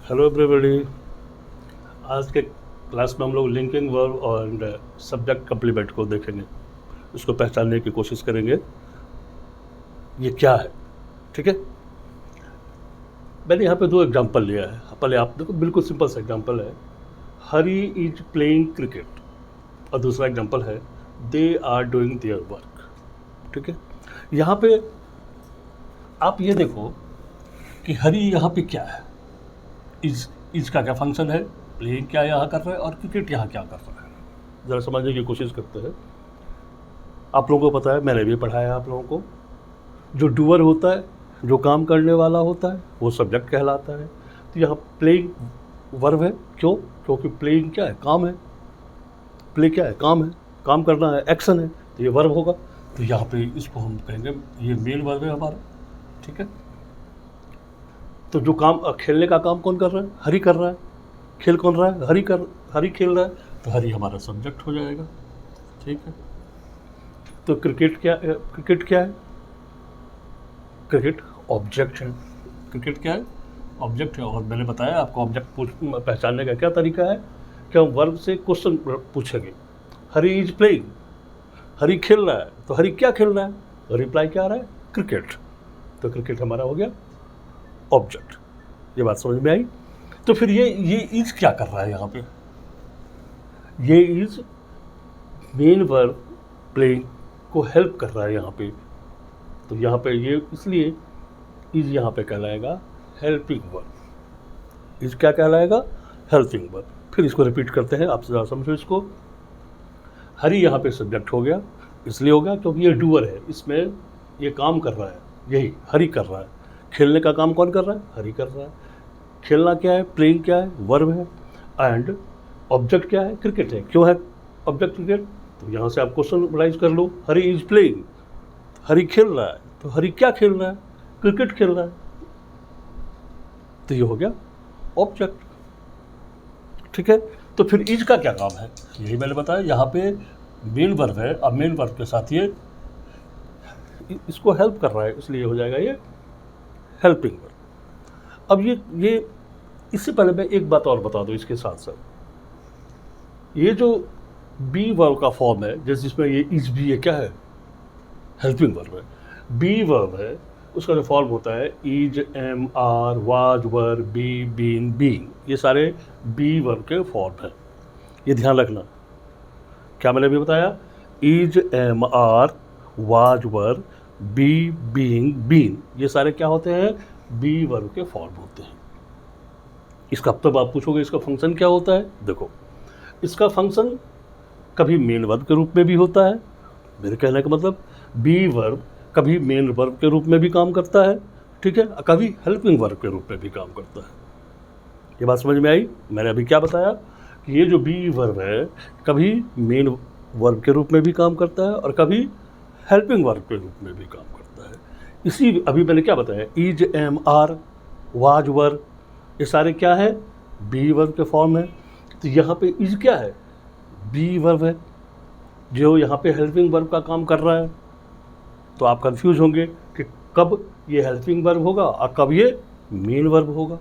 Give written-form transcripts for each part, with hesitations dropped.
Hello everybody. आज के class में हम लोग लिंकिंग वर्ब और सब्जेक्ट कम्प्लीमेंट को देखेंगे, इसको पहचानने की कोशिश करेंगे ये क्या है। ठीक है, मैंने यहाँ पे दो एग्जांपल लिया है। पहले आप देखो, बिल्कुल सिंपल सा एग्जांपल है, हरी इज प्लेइंग क्रिकेट, और दूसरा एग्जांपल है they are doing their work. ठीक है, यहाँ पे आप ये देखो कि हरी यहाँ पे क्या है, इज का क्या फंक्शन है, प्लेइंग क्या यहाँ कर रहा है और क्रिकेट यहाँ क्या कर रहा है। ज़रा समझने की कोशिश करते हैं। आप लोगों को पता है, मैंने भी पढ़ाया आप लोगों को, जो डूअर होता है, जो काम करने वाला होता है, वो सब्जेक्ट कहलाता है। तो यहाँ प्लेइंग वर्ब है। क्यों? क्योंकि प्लेइंग क्या है, काम है। प्ले क्या है, काम है, काम करना है, एक्शन है, तो ये वर्ब होगा। तो यहाँ पे इसको हम कहेंगे ये मेन वर्ब है हमारा। ठीक है, तो जो काम खेलने का काम कौन कर रहा है, हरी कर रहा है। खेल कौन रहा है, हरी खेल रहा है, तो हरी हमारा सब्जेक्ट हो जाएगा। ठीक है, तो क्रिकेट क्या है, क्रिकेट ऑब्जेक्ट है। क्रिकेट क्या है, ऑब्जेक्ट है। और मैंने बताया आपको ऑब्जेक्ट पहचानने का क्या तरीका है कि हम वर्ब से क्वेश्चन पूछेंगे। हरी इज प्लेइंग, हरी खेल रहा है, तो हरी क्या खेल रहा है, रिप्लाई क्या आ रहा है, क्रिकेट। तो क्रिकेट हमारा हो गया ऑब्जेक्ट। ये बात समझ में आई? तो फिर ये इज क्या कर रहा है यहाँ पे, ये इज मेन वर्ब प्लेइंग को हेल्प कर रहा है यहाँ पे। तो यहाँ पे ये इसलिए इज यहाँ पे कहलाएगा हेल्पिंग वर्ब। इज क्या कहलाएगा, हेल्पिंग वर्ब। फिर इसको रिपीट करते हैं, आप ज़रा समझो इसको। हरी यहाँ पे सब्जेक्ट हो गया, इसलिए हो गया क्योंकि ये डूअर है, इसमें ये काम कर रहा है, यही हरी कर रहा है। खेलने का काम कौन कर रहा है, हरी कर रहा है। खेलना क्या है, प्लेइंग क्या है, वर्ब है। एंड ऑब्जेक्ट क्या है, क्रिकेट है। क्यों है ऑब्जेक्ट क्रिकेट? तो यहाँ से आप क्वेश्चन राइज कर लो, हरी इज प्लेइंग, हरी खेल रहा है, तो हरी क्या खेल रहा है, क्रिकेट खेल रहा है। तो ये हो गया ऑब्जेक्ट। ठीक है, तो फिर इज का क्या काम है, यही मैंने बताया। यहाँ पे मेन वर्ब है, अब मेन वर्ब के साथ ये इसको हेल्प कर रहा है, इसलिए हो जाएगा ये हेल्पिंग वर्ब। अब ये इससे पहले मैं एक बात और बता दूं इसके साथ साथ, ये जो बी वर्ब का फॉर्म है, जैसे जिसमें ये इज भी है, क्या है, हेल्पिंग वर्ब है। बी वर्ब है, उसका जो फॉर्म होता है is, am, are, was, were, be, been, being, ये सारे बी वर्ब के फॉर्म हैं। ये ध्यान रखना, क्या मैंने अभी बताया, is, am, are, was, were, be, being, been, ये सारे क्या होते हैं, बी वर्ब के फॉर्म होते हैं। इसका अब तब आप पूछोगे इसका फंक्शन क्या होता है। देखो, इसका फंक्शन कभी मेन वर्ब के रूप में भी होता है, मेरे कहने का मतलब बी वर्ब कभी मेन वर्ब के रूप में भी काम करता है, ठीक है, कभी हेल्पिंग वर्ब के रूप में भी काम करता है। ये बात समझ में आई? मैंने अभी क्या बताया कि ये जो बी वर्ब है कभी मेन वर्ब के रूप में भी काम करता है और कभी हेल्पिंग वर्ब के रूप में भी काम करता है। इसी अभी मैंने क्या बताया, इज, एम, आर, वाज, वर, ये सारे क्या है, बी वर्ब के फॉर्म है। तो यहाँ पे इज क्या है, बी वर्ब है, जो यहाँ पे हेल्पिंग वर्ब का काम कर रहा है। तो आप कंफ्यूज होंगे कि कब ये हेल्पिंग वर्ब होगा और कब ये मेन वर्ब होगा।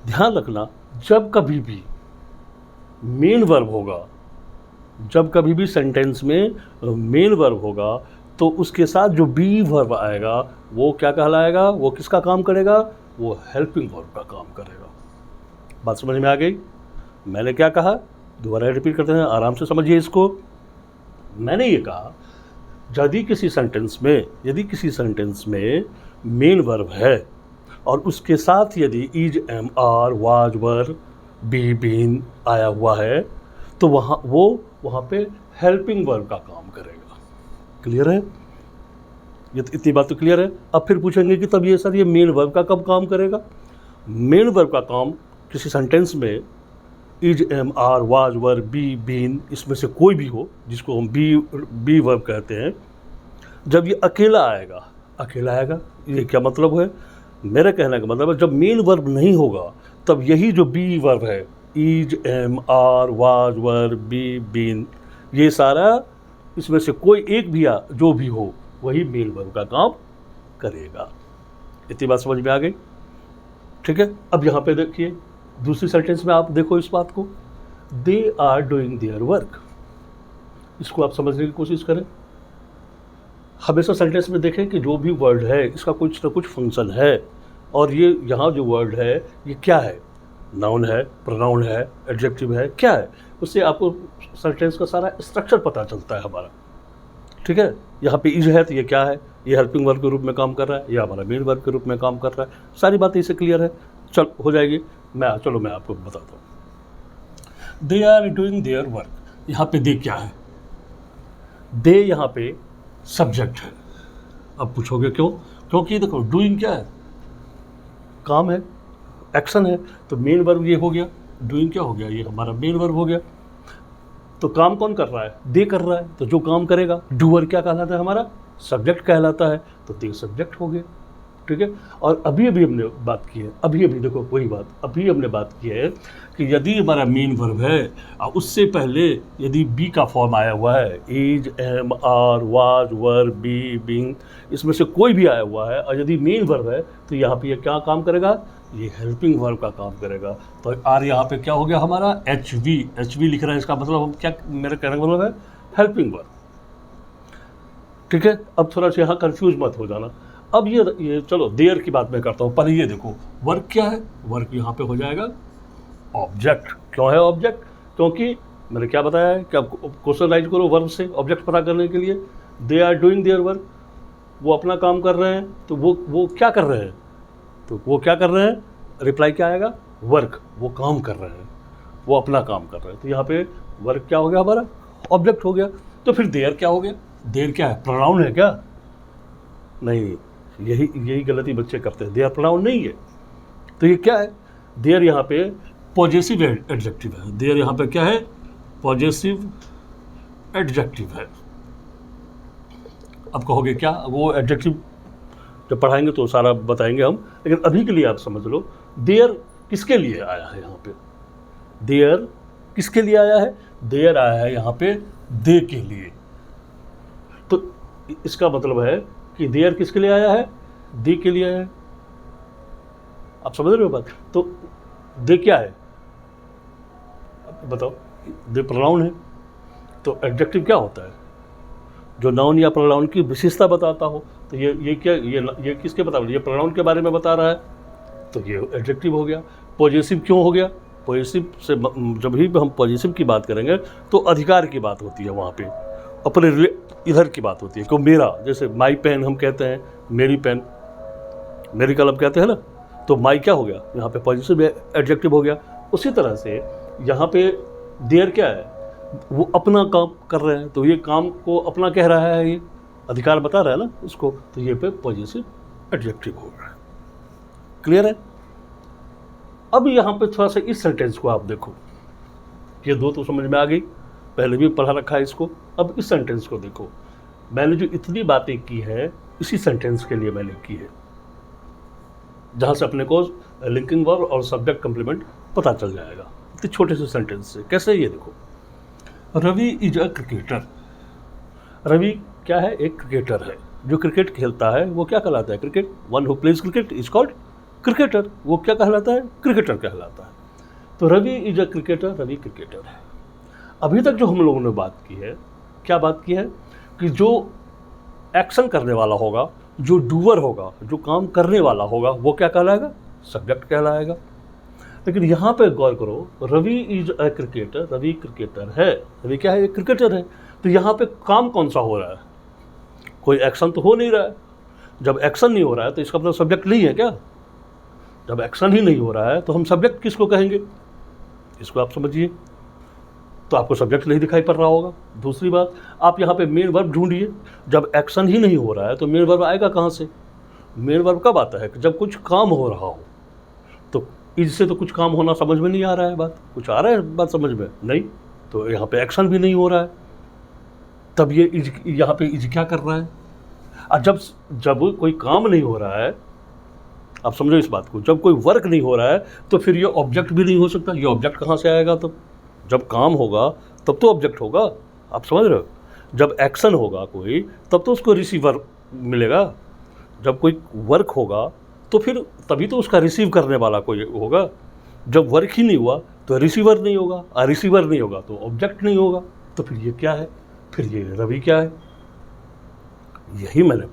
ध्यान रखना, जब कभी भी मेन वर्ब होगा, जब कभी भी सेंटेंस में मेन वर्ब होगा, तो उसके साथ जो बी वर्ब आएगा वो क्या कहलाएगा, वो किसका काम करेगा, वो हेल्पिंग वर्ब का काम करेगा। बात समझ में आ गई? मैंने क्या कहा, दोबारा रिपीट करते हैं, आराम से समझिए इसको। मैंने ये कहा, यदि किसी सेंटेंस में मेन वर्ब है और उसके साथ यदि is, am, are, was, were, be, been आया हुआ है, तो वहाँ पे हेल्पिंग वर्ब का काम करेगा। क्लियर है? ये इतनी बात तो क्लियर है। अब फिर पूछेंगे कि तब ये सर ये मेन वर्ब का कब काम करेगा। मेन वर्ब का काम किसी सेंटेंस में is, am, are, was, were, be, been, इसमें से कोई भी हो, जिसको हम बी वर्ब कहते हैं, जब ये अकेला आएगा। ये क्या मतलब है, मेरा कहने का मतलब है जब मेन वर्ब नहीं होगा तब यही जो बी वर्ब है, is, am, are, was, were, be, been, ये सारा इसमें से कोई एक भी जो भी हो वही मेन वर्ब का काम करेगा। इतनी बात समझ में आ गई? ठीक है। अब यहाँ पे देखिए दूसरी सेंटेंस में आप देखो इस बात को, they are doing their work. इसको आप समझने की कोशिश करें। हमेशा सेंटेंस में देखें कि जो भी वर्ड है इसका कुछ ना कुछ फंक्शन है, और ये यहाँ जो वर्ड है ये क्या है, नाउन है, प्रोनाउन है, एडजेक्टिव है, क्या है, उससे आपको सेंटेंस का सारा स्ट्रक्चर पता चलता है हमारा। ठीक है। यहाँ पे इज है तो ये क्या है, ये हेल्पिंग वर्ब के रूप में काम कर रहा है, ये हमारा मेन वर्ब के रूप में काम कर रहा है। सारी बातें इससे क्लियर है, चल हो जाएगी। चलो मैं आपको बताता हूँ। They are doing their work, यहाँ पे दे क्या है, दे यहाँ पे सब्जेक्ट है। अब पूछोगे क्यों, क्योंकि देखो डूइंग क्या है, काम है, एक्शन है, तो मेन वर्ब ये हो गया, डूइंग क्या हो गया, ये हमारा मेन वर्ब हो गया। तो काम कौन कर रहा है, दे कर रहा है, तो जो काम करेगा डूअर क्या कहलाता है, हमारा सब्जेक्ट कहलाता है, तो दे सब्जेक्ट हो गया। ठीक है। और अभी हमने बात की है, अभी देखो वही बात, अभी हमने बात की है कि यदि हमारा मेन वर्ब है और उससे पहले यदि बी का फॉर्म आया हुआ है, is, am, are, was, were, be, being, इसमें से कोई भी आया हुआ है, और यदि मेन वर्ब है तो यहाँ पे ये क्या काम करेगा, ये हेल्पिंग वर्ब का काम करेगा। तो आर यहाँ पे क्या हो गया हमारा, एच वी लिख रहा है, इसका मतलब हम क्या, मेरा कहने का मतलब है हेल्पिंग वर्ब। ठीक है। अब थोड़ा सा यहाँ कंफ्यूज मत हो जाना। अब ये चलो देयर की बात मैं करता हूँ, पहले ये देखो वर्क क्या है, वर्क यहाँ पे हो जाएगा ऑब्जेक्ट। क्यों है ऑब्जेक्ट, क्योंकि मैंने क्या बताया है कि आप क्वेश्चन राइज करो वर्ब से ऑब्जेक्ट पता करने के लिए। They are doing their work, वो अपना काम कर रहे हैं, तो वो क्या कर रहे हैं, तो वो क्या कर रहे हैं, रिप्लाई क्या आएगा, वर्क, वो काम कर रहे हैं, वो अपना काम कर रहे हैं। तो यहाँ पे वर्क क्या हो गया हमारा, ऑब्जेक्ट हो गया। तो फिर देयर क्या हो गया, देयर क्या है, प्रोनाउन है क्या, नहीं, यही गलती बच्चे करते हैं, देयर प्रोनाउन नहीं है। तो ये क्या है, देयर यहाँ पे पॉजेसिव एडजेक्टिव है, देयर यहाँ पे क्या है, पॉजेसिव एडजेक्टिव है। अब कहोगे क्या, वो एडजेक्टिव जब पढ़ाएंगे तो सारा बताएंगे हम, लेकिन अभी के लिए आप समझ लो देयर किसके लिए आया है, यहाँ पे देयर किसके लिए आया है, देयर आया है यहाँ पे दे के लिए। तो इसका मतलब है कि देयर किसके लिए आया है, दे के लिए आया है। आप समझ रहे हो बात। तो दे क्या है, बताओ, दे प्रोनाउन है, तो एडजेक्टिव क्या होता है, जो नाउन या प्रोनाउन की विशेषता बताता हो। तो ये क्या, ये किसके बता, ये प्रोनाउन के बारे में बता रहा है, तो ये एडजेक्टिव हो गया। पॉजेसिव क्यों हो गया, पॉजेसिव से जब भी हम पॉजेसिव की बात करेंगे तो अधिकार की बात होती है, वहाँ पे अपने इधर की बात होती है। क्यों, मेरा, जैसे माई पेन हम कहते हैं, मेरी पेन, मेरी कलम कहते हैं ना, तो माई क्या हो गया, यहाँ पे पॉजेसिव एडजेक्टिव हो गया। उसी तरह से यहाँ पे देयर क्या है, वो अपना काम कर रहे हैं, तो ये काम को अपना कह रहा है, ये अधिकार बता रहा है ना इसको, तो ये पे पॉजेसिव एडजेक्टिव हो रहा है। क्लियर है। अब यहाँ पे थोड़ा सा इस सेंटेंस को आप देखो, ये दो तो समझ में आ गई, पहले भी पढ़ा रखा है इसको। अब इस सेंटेंस को देखो, मैंने जो इतनी बातें की है इसी सेंटेंस के लिए मैंने की है, जहाँ से अपने को लिंकिंग वर्ब और सब्जेक्ट कंप्लीमेंट पता चल जाएगा इतने छोटे से सेंटेंस से। कैसे, ये देखो, Ravi is a cricketer. Ravi क्या है, एक क्रिकेटर है, जो क्रिकेट खेलता है वो क्या कहलाता है, cricket, one who plays cricket is called cricketer, वो क्या कहलाता है, क्रिकेटर कहलाता है। तो Ravi is a cricketer, Ravi cricketer है। अभी तक जो हम लोगों ने बात की है, क्या बात की है, कि जो एक्शन करने वाला होगा, जो डूअर होगा, जो काम करने वाला होगा, वो क्या कहलाएगा, सब्जेक्ट कहलाएगा। लेकिन यहाँ पे गौर करो, Ravi is a cricketer, Ravi cricketer है, रवि क्या है, एक क्रिकेटर है। तो यहाँ पे काम कौन सा हो रहा है, कोई एक्शन तो हो नहीं रहा है। जब एक्शन नहीं हो रहा है तो इसका मतलब सब्जेक्ट नहीं है क्या, जब एक्शन ही नहीं हो रहा है तो हम सब्जेक्ट किसको कहेंगे, इसको आप समझिए। तो आपको सब्जेक्ट नहीं दिखाई पड़ रहा होगा। दूसरी बात, आप यहाँ पे मेन वर्ब ढूंढिए, जब एक्शन ही नहीं हो रहा है तो मेन वर्ब आएगा कहाँ से, मेन वर्ब कब आता है, जब कुछ काम हो रहा हो। तो इससे तो कुछ काम होना समझ में नहीं आ रहा है, बात कुछ आ रहा है, बात समझ में नहीं, तो यहाँ पे एक्शन भी नहीं हो रहा है, तब ये इज, यहाँ पे इज क्या कर रहा है। और जब कोई काम नहीं हो रहा है, आप समझो इस बात को, जब कोई वर्क नहीं हो रहा है तो फिर ये ऑब्जेक्ट भी नहीं हो सकता। ये ऑब्जेक्ट कहाँ से आएगा, तब जब काम होगा तब तो ऑब्जेक्ट होगा, आप समझ रहे हो। जब एक्शन होगा कोई तब तो उसको रिसीवर मिलेगा, जब कोई वर्क होगा तो फिर तभी तो उसका रिसीव करने वाला कोई होगा। जब वर्क ही नहीं हुआ तो रिसीवर नहीं होगा, और रिसीवर नहीं होगा तो ऑब्जेक्ट नहीं होगा। तो फिर ये क्या है, फिर ये रवि क्या है, यही मैंने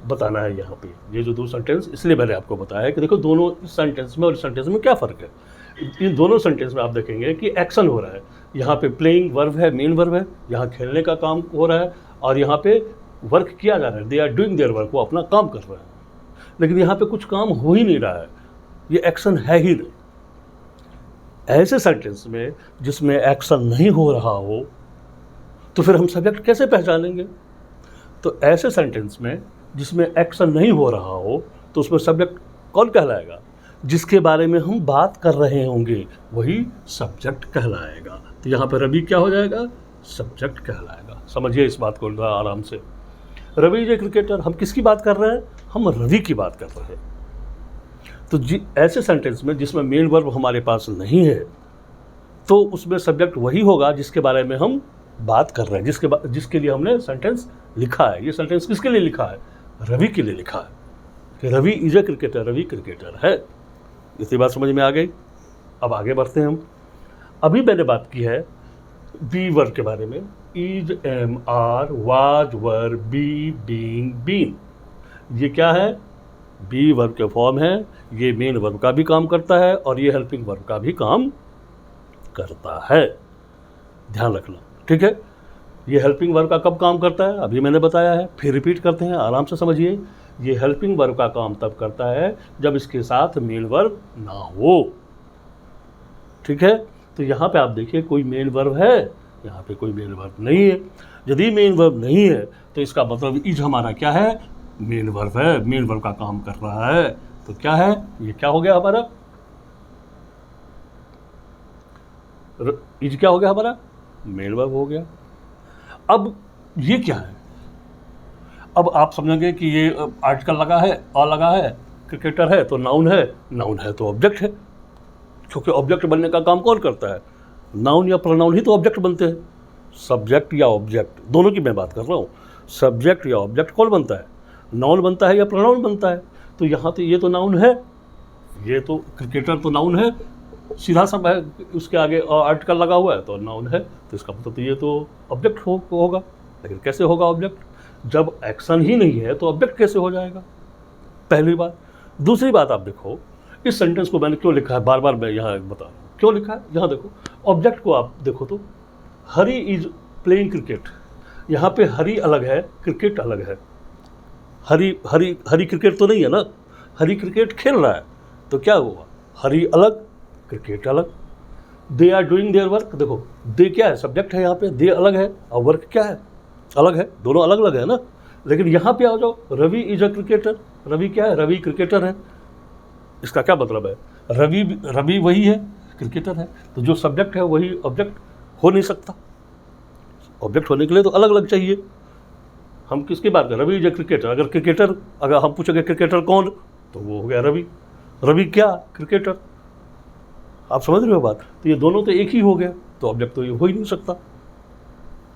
बताना है यहाँ पे। ये जो दो सेंटेंस, इसलिए मैंने आपको बताया कि देखो दोनों इस सेंटेंस में और इस सेंटेंस में क्या फ़र्क है। इन दोनों सेंटेंस में आप देखेंगे कि एक्शन हो रहा है, यहाँ पे प्लेइंग वर्ब है, मेन वर्ब है, यहाँ खेलने का काम हो रहा है, और यहाँ पे वर्क किया जा रहा है, they are doing their work, वो अपना काम कर रहे हैं। लेकिन यहाँ पे कुछ काम हो ही नहीं रहा है, ये एक्शन है ही नहीं। ऐसे सेंटेंस में जिसमें एक्शन नहीं हो रहा हो तो फिर हम सब्जेक्ट कैसे पहचानेंगे। तो ऐसे सेंटेंस में जिसमें एक्शन नहीं हो रहा हो तो उसमें सब्जेक्ट कौन कहलाएगा, जिसके बारे में हम बात कर रहे होंगे वही सब्जेक्ट कहलाएगा। तो यहाँ पर रवि क्या हो जाएगा, सब्जेक्ट कहलाएगा। समझिए इस बात को आराम से। रवि इज ए क्रिकेटर, हम किसकी बात कर रहे हैं, हम रवि की बात कर रहे हैं। तो ऐसे सेंटेंस में जिसमें मेन वर्ब हमारे पास नहीं है तो उसमें सब्जेक्ट वही होगा जिसके बारे में हम बात कर रहे हैं, जिसके लिए हमने सेंटेंस लिखा है। ये सेंटेंस किसके लिए लिखा है, रवि के लिए लिखा है कि Ravi is a cricketer, Ravi cricketer है। इतनी बात समझ में आ गई। अब आगे बढ़ते हैं हम। अभी मैंने बात की है बी वर्ब के बारे में, is, am, are, was, were, be, being, been. ये क्या है, बी वर्ब के फॉर्म है। ये मेन वर्ब का भी काम करता है और ये हेल्पिंग वर्ब का भी काम करता है, ध्यान रखना, ठीक है। ये हेल्पिंग वर्ब का कब काम करता है, अभी मैंने बताया है, फिर रिपीट करते हैं, आराम से समझिए। ये हेल्पिंग वर्ब का काम तब करता है जब इसके साथ मेन वर्ब ना हो, ठीक है। तो यहाँ पे आप देखिए कोई मेन वर्ब है, यहाँ पे कोई मेन वर्ब नहीं है। यदि मेन वर्ब नहीं है तो इसका मतलब इज हमारा क्या है, मेन वर्ब है, मेन वर्ब का काम कर रहा है। तो क्या है, ये क्या हो गया हमारा, इज क्या हो गया हमारा, मेन वर्ब हो गया। अब ये क्या है, अब आप समझेंगे कि ये आर्टिकल लगा है और लगा है, क्रिकेटर है तो नाउन है, नाउन है तो ऑब्जेक्ट है, क्योंकि ऑब्जेक्ट बनने का काम कौन करता है, नाउन या प्रोनाउन ही तो ऑब्जेक्ट बनते हैं। सब्जेक्ट या ऑब्जेक्ट दोनों की मैं बात कर रहा हूँ। सब्जेक्ट या ऑब्जेक्ट कौन बनता है, नाउन बनता है या प्रोनाउन बनता है। तो यहाँ तो ये तो नाउन है, ये तो क्रिकेटर तो नाउन है, सीधा सा है, उसके आगे आर्टिकल लगा हुआ है तो नाउन है, तो इसका मतलब तो ये तो ऑब्जेक्ट होगा। लेकिन कैसे होगा ऑब्जेक्ट, जब एक्शन ही नहीं है तो ऑब्जेक्ट कैसे हो जाएगा, पहली बात। दूसरी बात आप देखो, इस सेंटेंस को मैंने क्यों लिखा है, बार बार मैं यहाँ बता रहा हूँ क्यों लिखा है। यहाँ देखो ऑब्जेक्ट को आप देखो तो हरी इज प्लेइंग क्रिकेट, यहाँ पे हरी अलग है, क्रिकेट अलग है। हरी क्रिकेट तो नहीं है ना, हरी क्रिकेट खेल रहा है, तो क्या हुआ, हरी अलग क्रिकेट अलग। They are doing their work, देखो दे क्या है, सब्जेक्ट है यहाँ पे, दे अलग है और वर्क क्या है, अलग है, दोनों अलग अलग है ना। लेकिन यहाँ पे आ जाओ, Ravi is a cricketer, Ravi क्या है, रवि क्रिकेटर है। इसका क्या मतलब है, रवि वही है, क्रिकेटर है, तो जो सब्जेक्ट है वही ऑब्जेक्ट हो नहीं सकता। ऑब्जेक्ट होने के लिए तो अलग अलग चाहिए। हम किसकी बात करें, रवि इज अ क्रिकेटर। अगर हम पूछेंगे क्रिकेटर कौन, तो वो हो गया रवि, रवि क्या, क्रिकेटर। आप समझ रहे हो बात। तो ये दोनों तो एक ही हो गया, तो ऑब्जेक्ट तो ये हो ही नहीं सकता।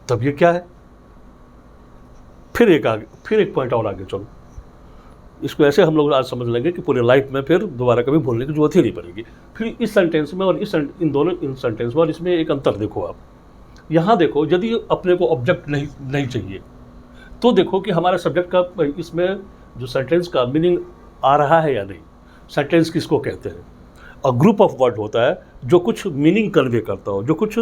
तब ये क्या है, फिर एक पॉइंट और आगे चलो, इसको ऐसे हम लोग आज समझ लेंगे कि पूरे लाइफ में फिर दोबारा कभी भूलने की जरूरत ही नहीं पड़ेगी। फिर इस सेंटेंस में और इन सेंटेंस में और इसमें एक अंतर देखो आप। यहाँ देखो, यदि अपने को ऑब्जेक्ट नहीं चाहिए तो देखो कि हमारा सब्जेक्ट का इसमें जो सेंटेंस का मीनिंग आ रहा है या नहीं। सेंटेंस किसको कहते हैं, अ ग्रुप ऑफ वर्ड होता है जो कुछ मीनिंग कन्वे करता हो, जो कुछ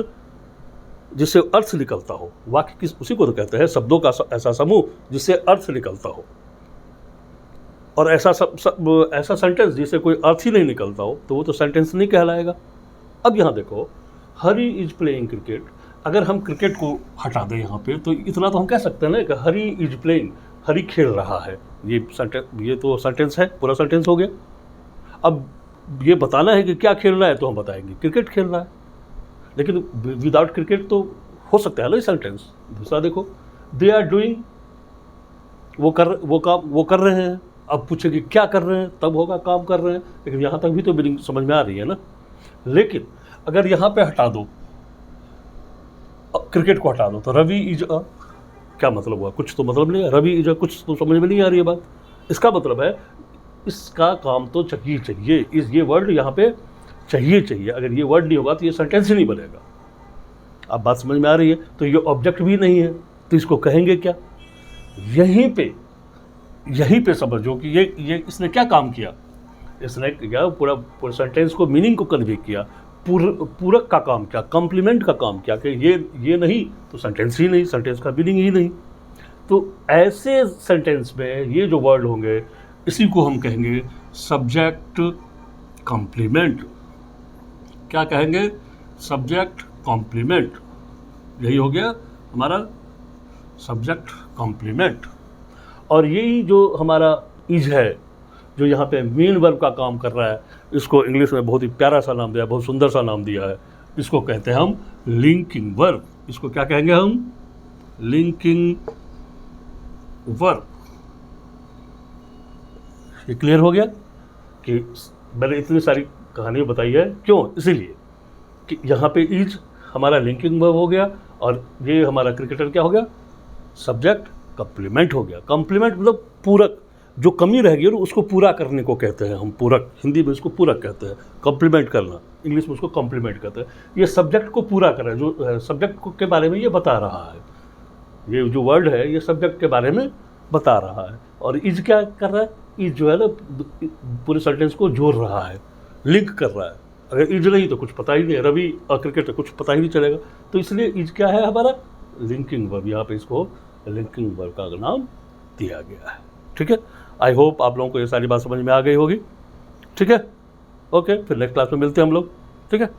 जिससे अर्थ निकलता हो। वाक्य किस, उसी को तो कहते हैं, शब्दों का ऐसा समूह जिससे अर्थ निकलता हो। और ऐसा सेंटेंस जिससे कोई अर्थ ही नहीं निकलता हो तो वो तो सेंटेंस नहीं कहलाएगा। अब यहाँ देखो, हरी इज प्लेइंग क्रिकेट, अगर हम क्रिकेट को हटा दें यहाँ पे तो इतना तो हम कह सकते हैं ना कि हरी इज प्लेइंग, हरी खेल रहा है। ये तो सेंटेंस है, पूरा सेंटेंस हो गया। अब ये बताना है कि क्या खेल रहा है तो हम बताएंगे क्रिकेट खेल रहा है, लेकिन विदाउट क्रिकेट तो हो सकता है ना ये सेंटेंस। दूसरा देखो, दे आर डूइंग, वो कर रहे हैं। अब पूछेंगे क्या कर रहे हैं, तब होगा काम कर रहे हैं, लेकिन यहाँ तक भी तो मीनिंग समझ में आ रही है ना। लेकिन अगर यहाँ पे हटा दो, क्रिकेट को हटा दो, तो रवि इज अ, क्या मतलब हुआ, कुछ तो मतलब नहीं है, रवि इज अ, कुछ तो समझ में नहीं आ रही है बात। इसका मतलब है इसका काम तो चाहिए चाहिए, ये वर्ड यहाँ पे चाहिए। अगर ये वर्ड नहीं होगा तो ये सेंटेंस ही नहीं बनेगा। अब बात समझ में आ रही है? तो ये ऑब्जेक्ट भी नहीं है तो इसको कहेंगे क्या? यहीं पे समझो कि ये इसने क्या काम किया। इसने क्या पूरा सेंटेंस को, मीनिंग को कन्वे किया, पूरक का काम किया, कॉम्प्लीमेंट का काम किया कि ये नहीं तो सेंटेंस ही नहीं, सेंटेंस का मीनिंग ही नहीं। तो ऐसे सेंटेंस में ये जो वर्ड होंगे इसी को हम कहेंगे सब्जेक्ट कॉम्प्लीमेंट। क्या कहेंगे? Subject complement. यही हो गया हमारा सब्जेक्ट कॉम्प्लीमेंट। और यही जो हमारा इज है, जो यहाँ पे मेन वर्ब का काम कर रहा है, इसको इंग्लिश में बहुत ही प्यारा सा नाम दिया, बहुत सुंदर सा नाम दिया है। इसको कहते हैं हम लिंकिंग वर्ब। इसको क्या कहेंगे हम? Linking verb. ये क्लियर हो गया कि मैंने इतनी सारी कहानी बताई है क्यों? इसीलिए कि यहाँ पे इज हमारा लिंकिंग वर्ब हो गया और ये हमारा क्रिकेटर क्या हो गया? सब्जेक्ट कॉम्प्लीमेंट हो गया। कॉम्प्लीमेंट मतलब पूरक, जो कमी रह गई उसको पूरा करने को कहते हैं हम पूरक। हिंदी में इसको पूरक कहते हैं, कॉम्प्लीमेंट करना। इंग्लिश में उसको कॉम्प्लीमेंट कहते हैं। ये सब्जेक्ट को पूरा कर रहा है, जो सब्जेक्ट के बारे में ये बता रहा है। ये जो वर्ड है ये सब्जेक्ट के बारे में बता रहा है। और इज क्या कर रहा है? इज जो है ना पूरे सेंटेंस को जोड़ रहा है, लिंक कर रहा है। अगर इज नहीं तो कुछ पता ही नहीं, रवि और क्रिकेट कुछ पता ही नहीं चलेगा। तो इसलिए इज क्या है? हमारा लिंकिंग वर्ब। यहाँ पे इसको लिंकिंग वर्ब का नाम दिया गया है। ठीक है, आई होप आप लोगों को ये सारी बात समझ में आ गई होगी। ठीक है, ओके, फिर नेक्स्ट क्लास में मिलते हैं हम लोग। ठीक है।